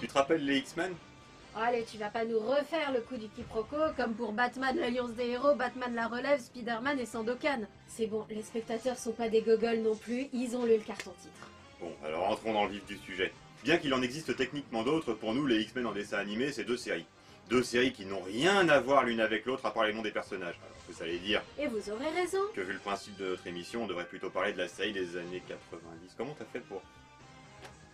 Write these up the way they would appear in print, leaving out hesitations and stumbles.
Tu te rappelles les X-Men? Allez, tu vas pas nous refaire le coup du quiproquo comme pour Batman l'Alliance des héros, Batman la relève, Spider-Man et Sandokan. C'est bon, les spectateurs sont pas des gogoles non plus, ils ont lu le carton-titre. Bon, alors entrons dans le vif du sujet. Bien qu'il en existe techniquement d'autres, pour nous, les X-Men en dessin animé, c'est deux séries. Deux séries qui n'ont rien à voir l'une avec l'autre à part les noms des personnages. Alors, vous allez dire Et vous aurez raison. que vu le principe de notre émission, on devrait plutôt parler de la série des années 90. Comment t'as fait pour...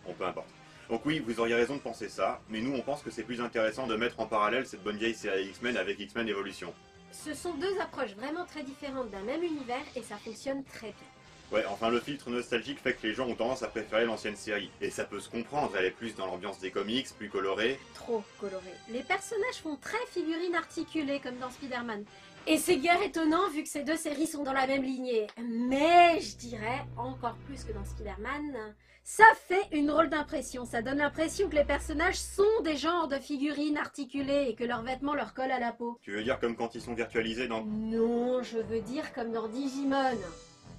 Bon, peu importe. Donc oui, vous auriez raison de penser ça, mais nous on pense que c'est plus intéressant de mettre en parallèle cette bonne vieille série X-Men avec X-Men Evolution. Ce sont deux approches vraiment très différentes d'un même univers et ça fonctionne très bien. Ouais, enfin le filtre nostalgique fait que les gens ont tendance à préférer l'ancienne série. Et ça peut se comprendre, elle est plus dans l'ambiance des comics, plus colorée. Trop coloré. Les personnages font très figurines articulées comme dans Spider-Man. Et c'est guère étonnant vu que ces deux séries sont dans la même lignée. Mais je dirais, encore plus que dans Spider-Man, ça fait une drôle d'impression. Ça donne l'impression que les personnages sont des genres de figurines articulées et que leurs vêtements leur collent à la peau. Tu veux dire comme quand ils sont virtualisés dans... Non, je veux dire comme dans Digimon.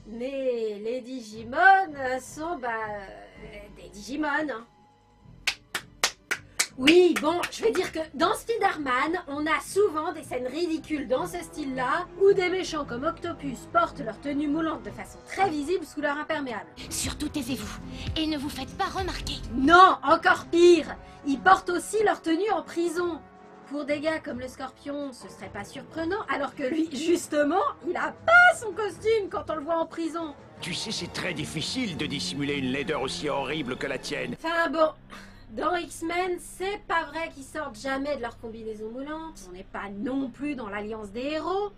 Mais les Digimon sont, des Digimon, hein. Oui, bon, je vais dire que dans Spider-Man, on a souvent des scènes ridicules dans ce style-là, où des méchants comme Octopus portent leur tenue moulante de façon très visible sous leur imperméable. Surtout taisez-vous et ne vous faites pas remarquer. Non, encore pire, ils portent aussi leur tenue en prison. Pour des gars comme le Scorpion, ce serait pas surprenant, alors que lui, justement, il a pas son costume quand on le voit en prison. Tu sais, c'est très difficile de dissimuler une laideur aussi horrible que la tienne. Enfin bon, dans X-Men, c'est pas vrai qu'ils sortent jamais de leur combinaison moulante. On n'est pas non plus dans l'Alliance des héros.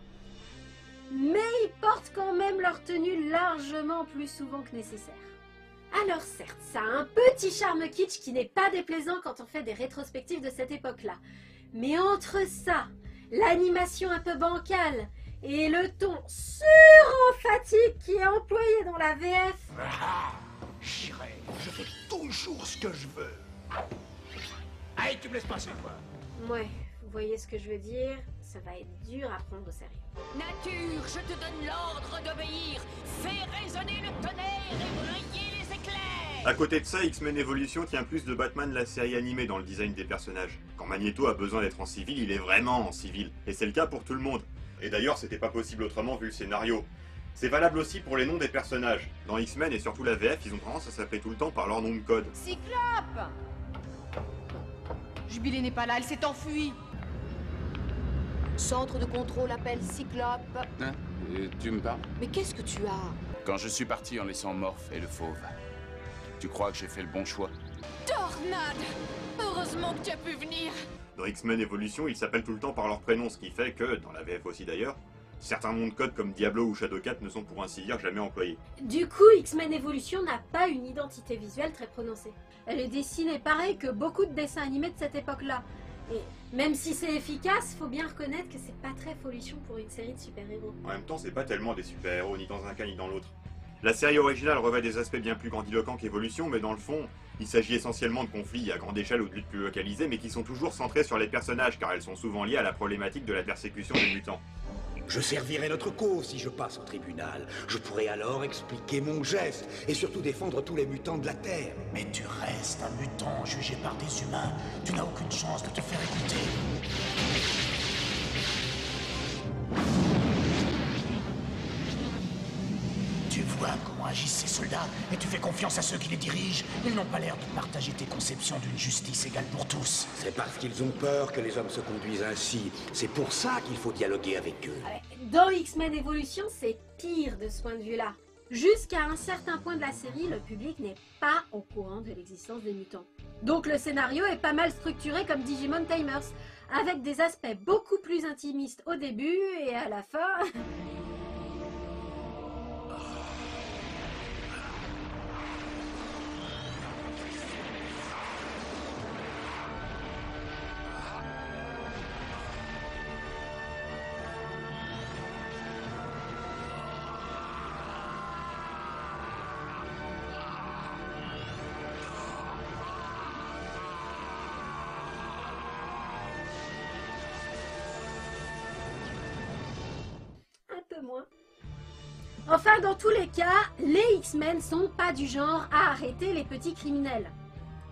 Mais ils portent quand même leur tenue largement plus souvent que nécessaire. Alors certes, ça a un petit charme kitsch qui n'est pas déplaisant quand on fait des rétrospectives de cette époque-là. Mais entre ça, l'animation un peu bancale et le ton sur-emphatique qui est employé dans la VF... J'irai, je fais toujours ce que je veux. Allez, tu me laisses passer, quoi. Ouais, vous voyez ce que je veux dire? Ça va être dur à prendre au sérieux. Nature, je te donne l'ordre d'obéir. Fais résonner le tonnerre et briller les éclairs. À côté de ça, X-Men Evolution tient plus de Batman la série animée dans le design des personnages. Quand Magneto a besoin d'être en civil, il est vraiment en civil. Et c'est le cas pour tout le monde. Et d'ailleurs, c'était pas possible autrement vu le scénario. C'est valable aussi pour les noms des personnages. Dans X-Men et surtout la VF, ils ont tendance à s'appeler tout le temps par leur nom de code. Cyclope! Jubilé n'est pas là, elle s'est enfuie. Centre de contrôle appelle Cyclope. Hein? Tu me parles? Mais qu'est-ce que tu as? Quand je suis parti en laissant Morph et le Fauve, tu crois que j'ai fait le bon choix? Tornade! Heureusement que tu as pu venir. Dans X-Men Evolution, ils s'appellent tout le temps par leur prénom, ce qui fait que, dans la VF aussi d'ailleurs, certains noms de code comme Diablo ou Shadowcat ne sont pour ainsi dire jamais employés. Du coup, X-Men Evolution n'a pas une identité visuelle très prononcée. Elle est dessinée pareil que beaucoup de dessins animés de cette époque-là. Et même si c'est efficace, faut bien reconnaître que c'est pas très folichon pour une série de super-héros. En même temps, c'est pas tellement des super-héros ni dans un cas ni dans l'autre. La série originale revêt des aspects bien plus grandiloquents qu'Evolution, mais dans le fond, il s'agit essentiellement de conflits à grande échelle ou de luttes plus localisées, mais qui sont toujours centrés sur les personnages, car elles sont souvent liées à la problématique de la persécution des mutants. Je servirai notre cause si je passe au tribunal. Je pourrai alors expliquer mon geste et surtout défendre tous les mutants de la Terre. Mais tu restes un mutant jugé par des humains. Tu n'as aucune chance de te faire écouter. Tu vois comment agissent ces soldats et tu fais confiance à ceux qui les dirigent. Ils n'ont pas l'air de partager tes conceptions d'une justice égale pour tous. C'est parce qu'ils ont peur que les hommes se conduisent ainsi. C'est pour ça qu'il faut dialoguer avec eux. Dans X-Men Evolution, c'est pire de ce point de vue-là. Jusqu'à un certain point de la série, le public n'est pas au courant de l'existence des mutants. Donc le scénario est pas mal structuré comme Digimon Tamers, avec des aspects beaucoup plus intimistes au début et à la fin... moins. Enfin, dans tous les cas, les X-Men sont pas du genre à arrêter les petits criminels.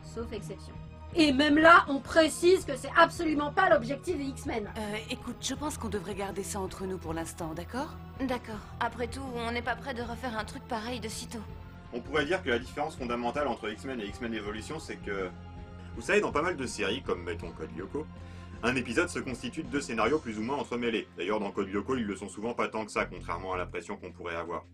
Sauf exception. Et même là, on précise que c'est absolument pas l'objectif des X-Men. Écoute, je pense qu'on devrait garder ça entre nous pour l'instant, d'accord? D'accord. Après tout, on n'est pas prêt de refaire un truc pareil de sitôt. On pourrait dire que la différence fondamentale entre X-Men et X-Men Evolution, c'est que... Vous savez, dans pas mal de séries, comme mettons Code Lyoko, un épisode se constitue de 2 scénarios plus ou moins entremêlés. D'ailleurs, dans Code Lyoko, ils le sont souvent pas tant que ça, contrairement à l'impression qu'on pourrait avoir.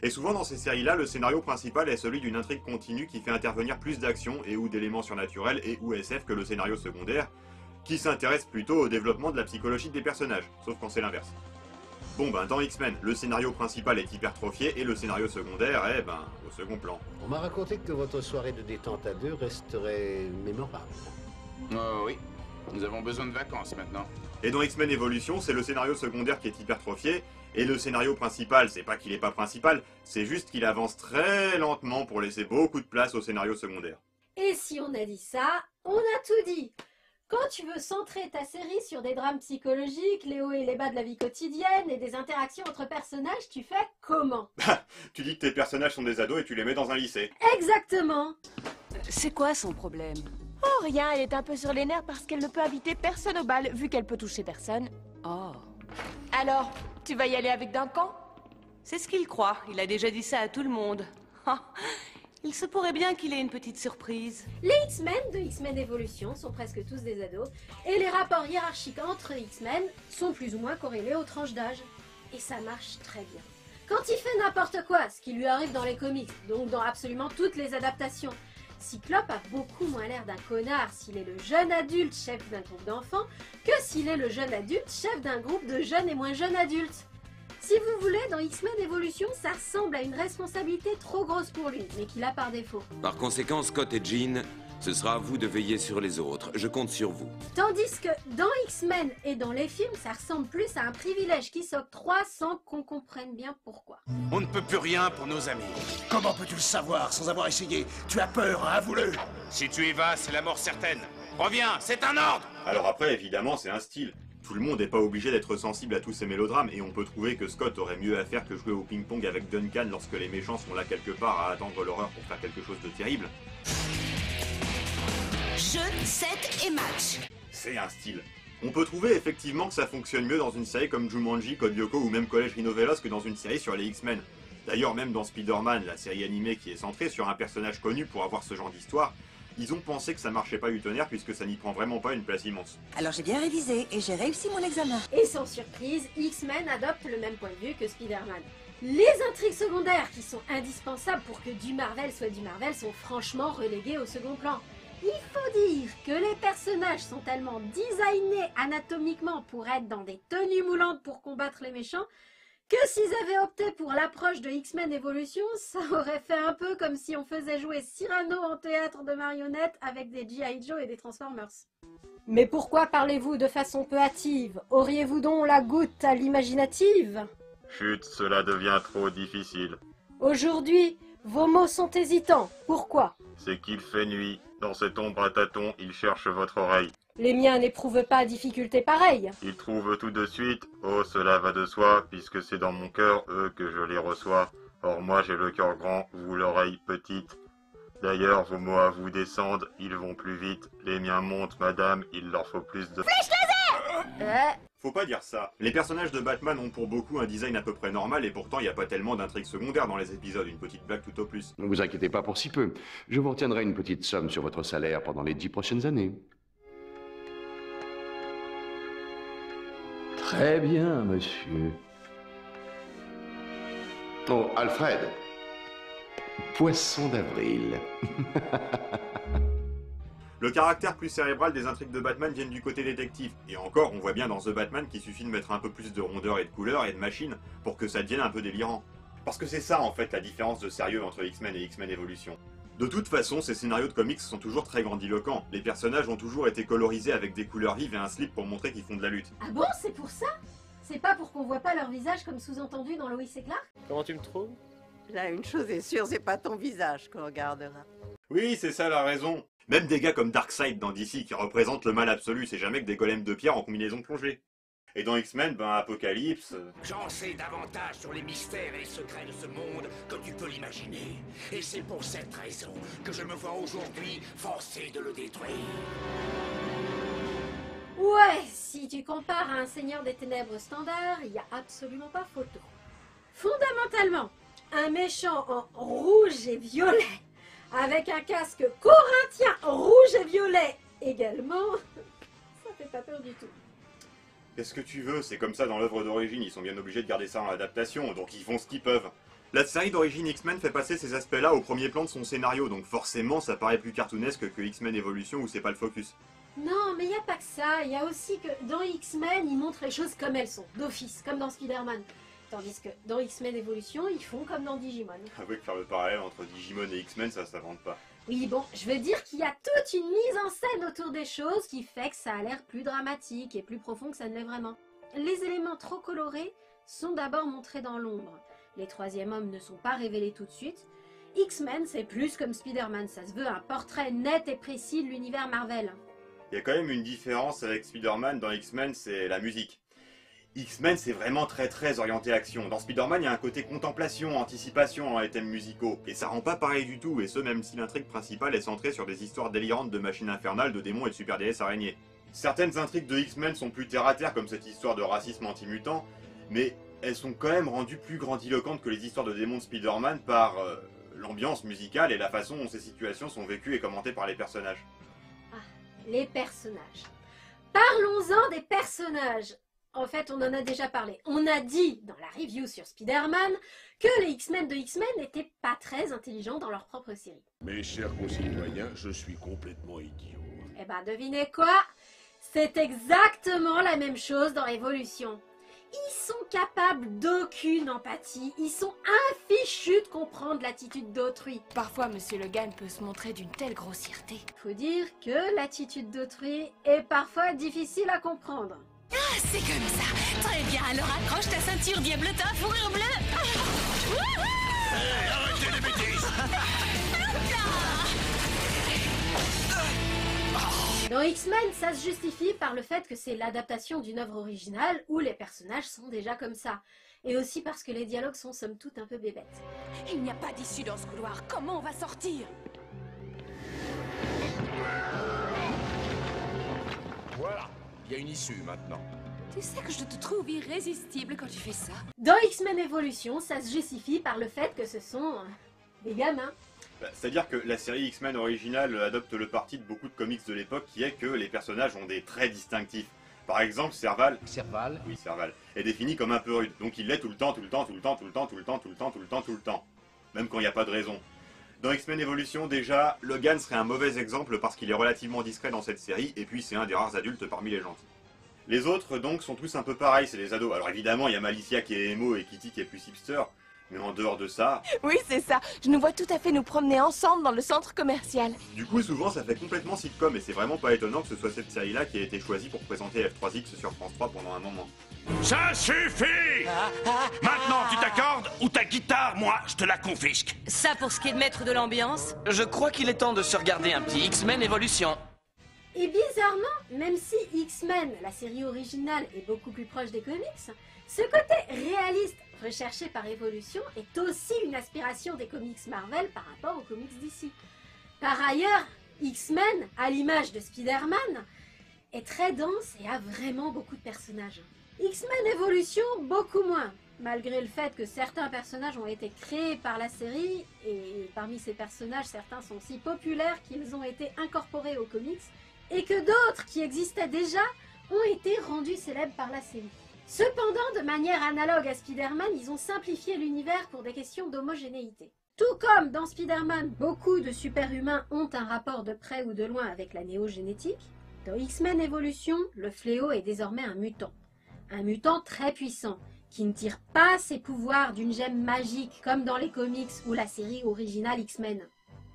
Et souvent dans ces séries-là, le scénario principal est celui d'une intrigue continue qui fait intervenir plus d'actions et ou d'éléments surnaturels et ou SF que le scénario secondaire, qui s'intéresse plutôt au développement de la psychologie des personnages, sauf quand c'est l'inverse. Bon ben, dans X-Men, le scénario principal est hypertrophié et le scénario secondaire est, au second plan. On m'a raconté que votre soirée de détente à 2 resterait mémorable. Oh oui, nous avons besoin de vacances maintenant. Et dans X-Men Evolution, c'est le scénario secondaire qui est hypertrophié, et le scénario principal, c'est pas qu'il est pas principal, c'est juste qu'il avance très lentement pour laisser beaucoup de place au scénario secondaire. Et si on a dit ça, on a tout dit. Quand tu veux centrer ta série sur des drames psychologiques, les hauts et les bas de la vie quotidienne et des interactions entre personnages, tu fais comment? Tu dis que tes personnages sont des ados et tu les mets dans un lycée. Exactement. C'est quoi son problème? Oh, rien, elle est un peu sur les nerfs parce qu'elle ne peut inviter personne au bal, vu qu'elle peut toucher personne. Oh. Alors, tu vas y aller avec Duncan? C'est ce qu'il croit. Il a déjà dit ça à tout le monde. Il se pourrait bien qu'il ait une petite surprise. Les X-Men de X-Men Evolution sont presque tous des ados, et les rapports hiérarchiques entre X-Men sont plus ou moins corrélés aux tranches d'âge. Et ça marche très bien. Quand il fait n'importe quoi, ce qui lui arrive dans les comics, donc dans absolument toutes les adaptations, Cyclope a beaucoup moins l'air d'un connard s'il est le jeune adulte chef d'un groupe d'enfants que s'il est le jeune adulte chef d'un groupe de jeunes et moins jeunes adultes. Si vous voulez, dans X-Men Evolution, ça ressemble à une responsabilité trop grosse pour lui, mais qu'il a par défaut. Par conséquent, Scott et Jean, ce sera à vous de veiller sur les autres. Je compte sur vous. Tandis que dans X-Men et dans les films, ça ressemble plus à un privilège qui s'octroie sans qu'on comprenne bien pourquoi. On ne peut plus rien pour nos amis. Comment peux-tu le savoir sans avoir essayé? Tu as peur, hein, avoue-le. Si tu y vas, c'est la mort certaine. Reviens, c'est un ordre! Alors après, évidemment, c'est un style. Tout le monde n'est pas obligé d'être sensible à tous ces mélodrames, et on peut trouver que Scott aurait mieux à faire que jouer au ping-pong avec Duncan lorsque les méchants sont là quelque part à attendre l'horreur pour faire quelque chose de terrible. Jeu, set et match. C'est un style. On peut trouver effectivement que ça fonctionne mieux dans une série comme Jumanji, Code Lyoko ou même Collège Rhinovelos que dans une série sur les X-Men. D'ailleurs, même dans Spider-Man, la série animée qui est centrée sur un personnage connu pour avoir ce genre d'histoire, ils ont pensé que ça marchait pas du tonnerre puisque ça n'y prend vraiment pas une place immense. Alors j'ai bien révisé et j'ai réussi mon examen. Et sans surprise, X-Men adopte le même point de vue que Spider-Man. Les intrigues secondaires qui sont indispensables pour que du Marvel soit du Marvel sont franchement reléguées au second plan. Il faut dire que les personnages sont tellement designés anatomiquement pour être dans des tenues moulantes pour combattre les méchants que s'ils avaient opté pour l'approche de X-Men Evolution, ça aurait fait un peu comme si on faisait jouer Cyrano en théâtre de marionnettes avec des G.I. Joe et des Transformers. Mais pourquoi parlez-vous de façon peu hâtive? Auriez-vous donc la goutte à l'imaginative? Chut, cela devient trop difficile. Aujourd'hui, vos mots sont hésitants. Pourquoi? C'est qu'il fait nuit. Dans cette ombre à tâtons, il cherche votre oreille. Les miens n'éprouvent pas difficulté pareille. Il trouve tout de suite. Oh, cela va de soi, puisque c'est dans mon cœur, eux, que je les reçois. Or moi j'ai le cœur grand, vous l'oreille petite. D'ailleurs, vos mots à vous descendent, ils vont plus vite. Les miens montent, madame, il leur faut plus de... Flèche laser! Faut pas dire ça. Les personnages de Batman ont pour beaucoup un design à peu près normal et pourtant il n'y a pas tellement d'intrigues secondaires dans les épisodes, une petite blague tout au plus. Ne vous inquiétez pas pour si peu. Je vous retiendrai une petite somme sur votre salaire pendant les 10 prochaines années. Très bien, monsieur. Oh, Alfred. Poisson d'avril. Le caractère plus cérébral des intrigues de Batman viennent du côté détective. Et encore, on voit bien dans The Batman qu'il suffit de mettre un peu plus de rondeur et de couleur et de machine pour que ça devienne un peu délirant. Parce que c'est ça en fait la différence de sérieux entre X-Men et X-Men Evolution. De toute façon, ces scénarios de comics sont toujours très grandiloquents. Les personnages ont toujours été colorisés avec des couleurs vives et un slip pour montrer qu'ils font de la lutte. Ah bon, c'est pour ça? C'est pas pour qu'on voit pas leur visage comme sous-entendu dans Lois et Clark? Comment tu me trouves? Là, une chose est sûre, c'est pas ton visage qu'on regardera. Oui, c'est ça la raison. Même des gars comme Darkseid dans DC qui représentent le mal absolu, c'est jamais que des golems de pierre en combinaison plongée. Et dans X-Men, ben Apocalypse... J'en sais davantage sur les mystères et les secrets de ce monde que tu peux l'imaginer. Et c'est pour cette raison que je me vois aujourd'hui forcé de le détruire. Ouais, si tu compares à un Seigneur des Ténèbres standard, il n'y a absolument pas photo. Fondamentalement, un méchant en rouge et violet, avec un casque corinthien rouge et violet également, ça fait pas peur du tout. Qu'est-ce que tu veux? C'est comme ça dans l'œuvre d'origine, ils sont bien obligés de garder ça en adaptation, donc ils font ce qu'ils peuvent. La série d'origine X-Men fait passer ces aspects-là au premier plan de son scénario, donc forcément ça paraît plus cartoonesque que X-Men Evolution où c'est pas le focus. Non, mais il n'y a pas que ça, il y a aussi que dans X-Men, ils montrent les choses comme elles sont, d'office, comme dans Spider-Man. Tandis que dans X-Men Evolution, ils font comme dans Digimon. Avouez que faire le parallèle entre Digimon et X-Men, ça s'invente pas. Oui, bon, je veux dire qu'il y a toute une mise en scène autour des choses qui fait que ça a l'air plus dramatique et plus profond que ça ne l'est vraiment. Les éléments trop colorés sont d'abord montrés dans l'ombre. Les troisièmes hommes ne sont pas révélés tout de suite. X-Men, c'est plus comme Spider-Man, ça se veut un portrait net et précis de l'univers Marvel. Il y a quand même une différence avec Spider-Man dans X-Men, c'est la musique. X-Men, c'est vraiment très orienté action. Dans Spider-Man, il y a un côté contemplation, anticipation dans les thèmes musicaux. Et ça rend pas pareil du tout, et ce même si l'intrigue principale est centrée sur des histoires délirantes de machines infernales, de démons et de super déesses araignées. Certaines intrigues de X-Men sont plus terre-à-terre, comme cette histoire de racisme anti-mutant, mais elles sont quand même rendues plus grandiloquentes que les histoires de démons de Spider-Man par l'ambiance musicale et la façon dont ces situations sont vécues et commentées par les personnages. Ah, les personnages. Parlons-en des personnages. En fait, on en a déjà parlé. On a dit dans la review sur Spider-Man que les X-Men de X-Men n'étaient pas très intelligents dans leur propre série. Mes chers concitoyens, je suis complètement idiot. Eh ben, devinez quoi? C'est exactement la même chose dans Révolution. Ils sont capables d'aucune empathie. Ils sont infichus de comprendre l'attitude d'autrui. Parfois, Monsieur Logan peut se montrer d'une telle grossièreté. Faut dire que l'attitude d'autrui est parfois difficile à comprendre. Ah, c'est comme ça. Très bien, alors accroche ta ceinture diablotin fourrure bleue. Arrêtez les bêtises. Dans X-Men, ça se justifie par le fait que c'est l'adaptation d'une œuvre originale où les personnages sont déjà comme ça. Et aussi parce que les dialogues sont somme toute un peu bébêtes. Il n'y a pas d'issue dans ce couloir. Comment on va sortir? Voilà, il y a une issue maintenant. Tu sais que je te trouve irrésistible quand tu fais ça. Dans X-Men Evolution, ça se justifie par le fait que ce sont des gamins. C'est-à-dire que la série X-Men originale adopte le parti de beaucoup de comics de l'époque qui est que les personnages ont des traits distinctifs. Par exemple, Serval... Oui, Serval. Est défini comme un peu rude, donc il l'est tout le temps. Même quand il n'y a pas de raison. Dans X-Men Evolution, déjà, Logan serait un mauvais exemple parce qu'il est relativement discret dans cette série, et puis c'est un des rares adultes parmi les gentils. Les autres, donc, sont tous un peu pareils, c'est des ados. Alors évidemment, il y a Malicia qui est emo et Kitty qui est plus hipster, mais en dehors de ça... Oui, c'est ça. Je nous vois tout à fait nous promener ensemble dans le centre commercial. Du coup, souvent, ça fait complètement sitcom, et c'est vraiment pas étonnant que ce soit cette série-là qui a été choisie pour présenter F3X sur France 3 pendant un moment. Ça suffit! Maintenant, tu t'accordes ou ta guitare, moi, je te la confisque. Ça pour ce qui est de mettre de l'ambiance. Je crois qu'il est temps de se regarder un petit X-Men Evolution. Et bizarrement, même si X-Men, la série originale, est beaucoup plus proche des comics, ce côté réaliste recherché par Evolution est aussi une aspiration des comics Marvel par rapport aux comics DC. Par ailleurs, X-Men, à l'image de Spider-Man, est très dense et a vraiment beaucoup de personnages. X-Men Evolution, beaucoup moins, malgré le fait que certains personnages ont été créés par la série, et parmi ces personnages, certains sont si populaires qu'ils ont été incorporés aux comics, et que d'autres qui existaient déjà ont été rendus célèbres par la série. Cependant, de manière analogue à Spider-Man, ils ont simplifié l'univers pour des questions d'homogénéité. Tout comme dans Spider-Man, beaucoup de super-humains ont un rapport de près ou de loin avec la néogénétique, dans X-Men Evolution, le fléau est désormais un mutant. Un mutant très puissant, qui ne tire pas ses pouvoirs d'une gemme magique comme dans les comics ou la série originale X-Men.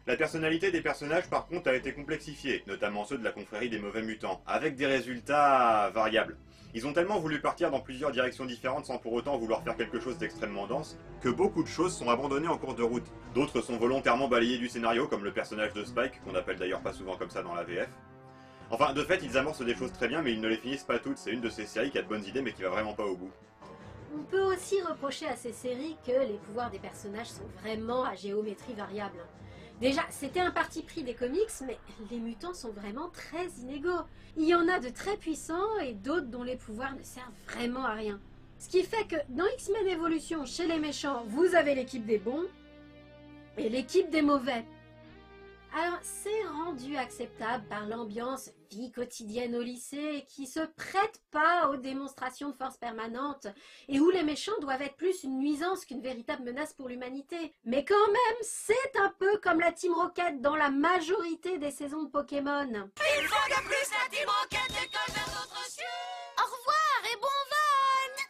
La personnalité des personnages par contre a été complexifiée, notamment ceux de la confrérie des mauvais mutants, avec des résultats variables. Ils ont tellement voulu partir dans plusieurs directions différentes sans pour autant vouloir faire quelque chose d'extrêmement dense, que beaucoup de choses sont abandonnées en cours de route. D'autres sont volontairement balayées du scénario, comme le personnage de Spike, qu'on appelle d'ailleurs pas souvent comme ça dans la VF. Enfin, de fait, ils amorcent des choses très bien, mais ils ne les finissent pas toutes. C'est une de ces séries qui a de bonnes idées, mais qui va vraiment pas au bout. On peut aussi reprocher à ces séries que les pouvoirs des personnages sont vraiment à géométrie variable. Déjà, c'était un parti pris des comics, mais les mutants sont vraiment très inégaux. Il y en a de très puissants et d'autres dont les pouvoirs ne servent vraiment à rien. Ce qui fait que dans X-Men Evolution, chez les méchants, vous avez l'équipe des bons et l'équipe des mauvais. Alors, c'est rendu acceptable par l'ambiance vie quotidienne au lycée qui se prête pas aux démonstrations de force permanente et où les méchants doivent être plus une nuisance qu'une véritable menace pour l'humanité. Mais quand même, c'est un peu comme la Team Rocket dans la majorité des saisons de Pokémon. Une fois de plus, la Team Rocket décolle vers d'autres cieux. Au revoir et bon vol.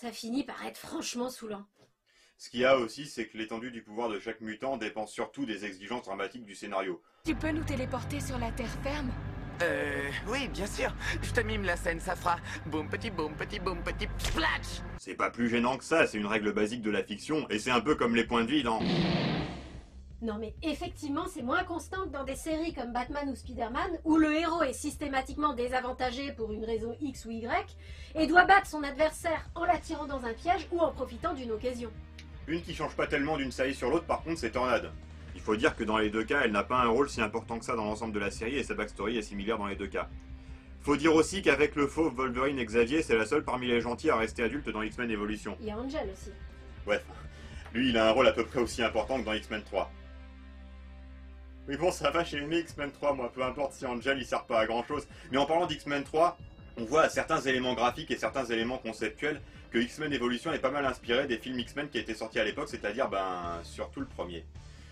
Ça finit par être franchement saoulant. Ce qu'il y a aussi, c'est que l'étendue du pouvoir de chaque mutant dépend surtout des exigences dramatiques du scénario. Tu peux nous téléporter sur la terre ferme? Oui, bien sûr. Je te mime la scène, ça fera boum, petit splash. C'est pas plus gênant que ça, c'est une règle basique de la fiction, et c'est un peu comme les points de vie dans... Non mais effectivement, c'est moins constant que dans des séries comme Batman ou Spider-Man, où le héros est systématiquement désavantagé pour une raison X ou Y, et doit battre son adversaire en l'attirant dans un piège ou en profitant d'une occasion. Une qui change pas tellement d'une série sur l'autre, par contre, c'est Tornade. Il faut dire que dans les deux cas, elle n'a pas un rôle si important que ça dans l'ensemble de la série, et sa backstory est similaire dans les deux cas. Faut dire aussi qu'avec le fauve Wolverine et Xavier, c'est la seule parmi les gentils à rester adulte dans X-Men Evolution. Il y a Angel aussi. Ouais, lui il a un rôle à peu près aussi important que dans X-Men 3. Oui bon, ça va, j'ai aimé X-Men 3, moi, peu importe si Angel il sert pas à grand chose. Mais en parlant d'X-Men 3, on voit à certains éléments graphiques et certains éléments conceptuels que X-Men Evolution est pas mal inspiré des films X-Men qui étaient sortis à l'époque, c'est-à-dire, surtout le premier.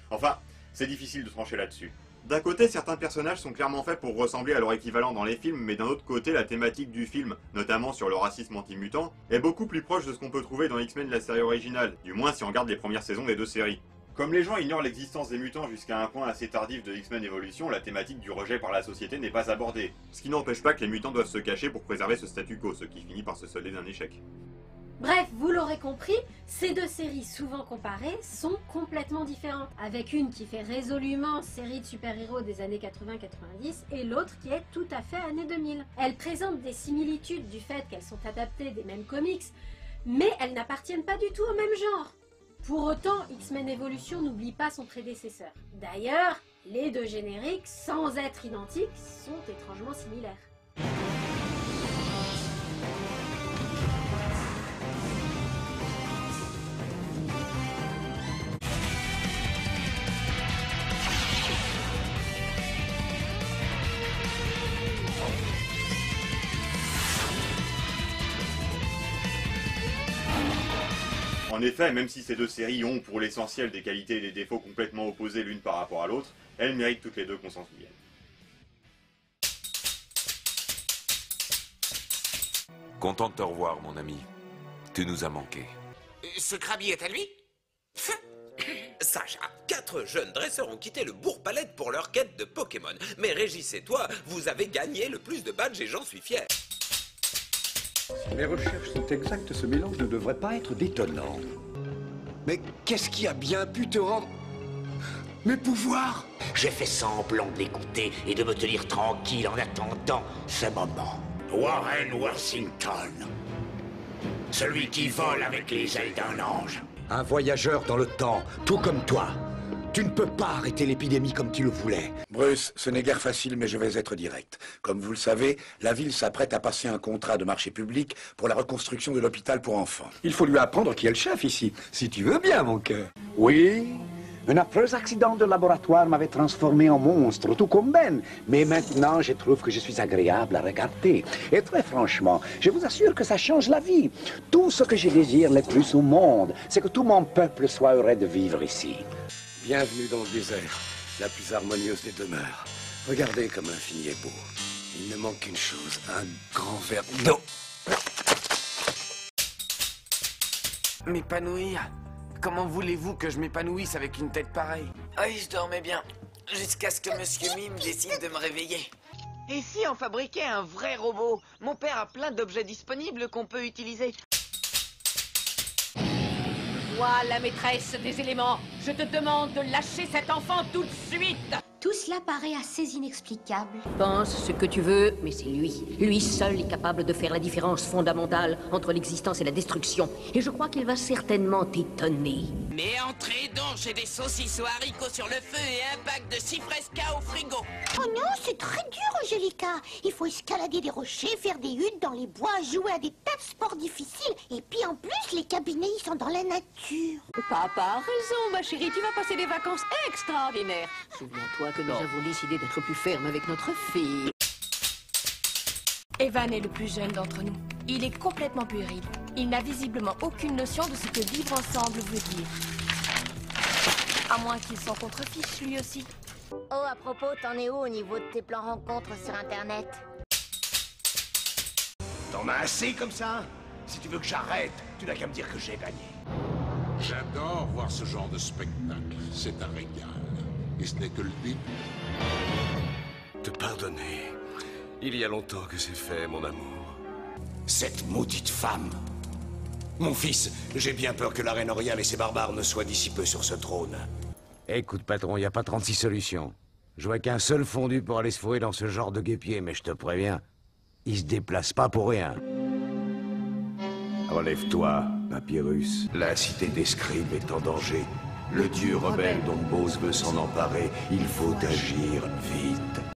Enfin, c'est difficile de trancher là-dessus. D'un côté, certains personnages sont clairement faits pour ressembler à leur équivalent dans les films, mais d'un autre côté, la thématique du film, notamment sur le racisme anti-mutant, est beaucoup plus proche de ce qu'on peut trouver dans X-Men la série originale, du moins si on regarde les premières saisons des deux séries. Comme les gens ignorent l'existence des mutants jusqu'à un point assez tardif de X-Men Evolution, la thématique du rejet par la société n'est pas abordée. Ce qui n'empêche pas que les mutants doivent se cacher pour préserver ce statu quo, ce qui finit par se solder d'un échec. Bref, vous l'aurez compris, ces deux séries souvent comparées sont complètement différentes, avec une qui fait résolument série de super-héros des années 80-90 et l'autre qui est tout à fait années 2000. Elles présentent des similitudes du fait qu'elles sont adaptées des mêmes comics, mais elles n'appartiennent pas du tout au même genre. Pour autant, X-Men Evolution n'oublie pas son prédécesseur. D'ailleurs, les deux génériques, sans être identiques, sont étrangement similaires. En effet, même si ces deux séries ont pour l'essentiel des qualités et des défauts complètement opposés l'une par rapport à l'autre, elles méritent toutes les deux qu'on s'en souvienne. Content de te revoir, mon ami. Tu nous as manqué. Ce crabier est à lui? Sacha, 4 jeunes dresseurs ont quitté le Bourg-Palette pour leur quête de Pokémon. Mais Régis et toi, vous avez gagné le plus de badges et j'en suis fier. Mes recherches sont exactes, ce mélange ne devrait pas être détonnant. Mais qu'est-ce qui a bien pu te rendre... Mes pouvoirs? J'ai fait semblant de l'écouter et de me tenir tranquille en attendant ce moment. Warren Worthington. Celui qui vole avec les ailes d'un ange. Un voyageur dans le temps, tout comme toi. Tu ne peux pas arrêter l'épidémie comme tu le voulais. Bruce, ce n'est guère facile, mais je vais être direct. Comme vous le savez, la ville s'apprête à passer un contrat de marché public pour la reconstruction de l'hôpital pour enfants. Il faut lui apprendre qui est le chef ici, si tu veux bien, mon cœur. Oui, un affreux accident de laboratoire m'avait transformé en monstre, tout comme Ben. Mais maintenant, je trouve que je suis agréable à regarder. Et très franchement, je vous assure que ça change la vie. Tout ce que je désire le plus au monde, c'est que tout mon peuple soit heureux de vivre ici. Bienvenue dans le désert, la plus harmonieuse des demeures. Regardez comme l'infini est beau. Il ne manque qu'une chose, un grand verre d'eau. M'épanouir? Comment voulez-vous que je m'épanouisse avec une tête pareille? Oui, je dormais bien, jusqu'à ce que Monsieur Mime décide de me réveiller. Et si on fabriquait un vrai robot? Mon père a plein d'objets disponibles qu'on peut utiliser. Toi, la maîtresse des éléments, je te demande de lâcher cet enfant tout de suite. Tout cela paraît assez inexplicable. Pense ce que tu veux, mais c'est lui. Lui seul est capable de faire la différence fondamentale entre l'existence et la destruction. Et je crois qu'il va certainement t'étonner. Mais entrez donc, j'ai des saucisses aux haricots sur le feu et un pack de 6 fresca au frigo. Oh non, c'est très dur, Angelica. Il faut escalader des rochers, faire des huttes dans les bois, jouer à des tas de sports difficiles. Et puis en plus, les cabinets, ils sont dans la nature. Papa a raison, ma chérie. Tu vas passer des vacances extraordinaires. Souviens-toi que nous avons décidé d'être plus fermes avec notre fille. Evan est le plus jeune d'entre nous. Il est complètement puéril. Il n'a visiblement aucune notion de ce que vivre ensemble veut dire. À moins qu'il s'en contrefiche lui aussi. Oh, à propos, t'en es où au niveau de tes plans rencontres sur Internet? T'en as assez comme ça? Si tu veux que j'arrête, tu n'as qu'à me dire que j'ai gagné. J'adore voir ce genre de spectacle. C'est un régal. Et ce n'est que le début. Te pardonner. Il y a longtemps que c'est fait, mon amour. Cette maudite femme. Mon fils, j'ai bien peur que la reine Oriane et ses barbares ne soient d'ici peu sur ce trône. Écoute, patron, y a pas 36 solutions. Je vois qu'un seul fondu pour aller se fourrer dans ce genre de guépier, mais je te préviens, il se déplace pas pour rien. Relève-toi, Papyrus. La cité des scribes est en danger. Le dieu rebelle dont Bose veut s'en emparer, il faut agir vite.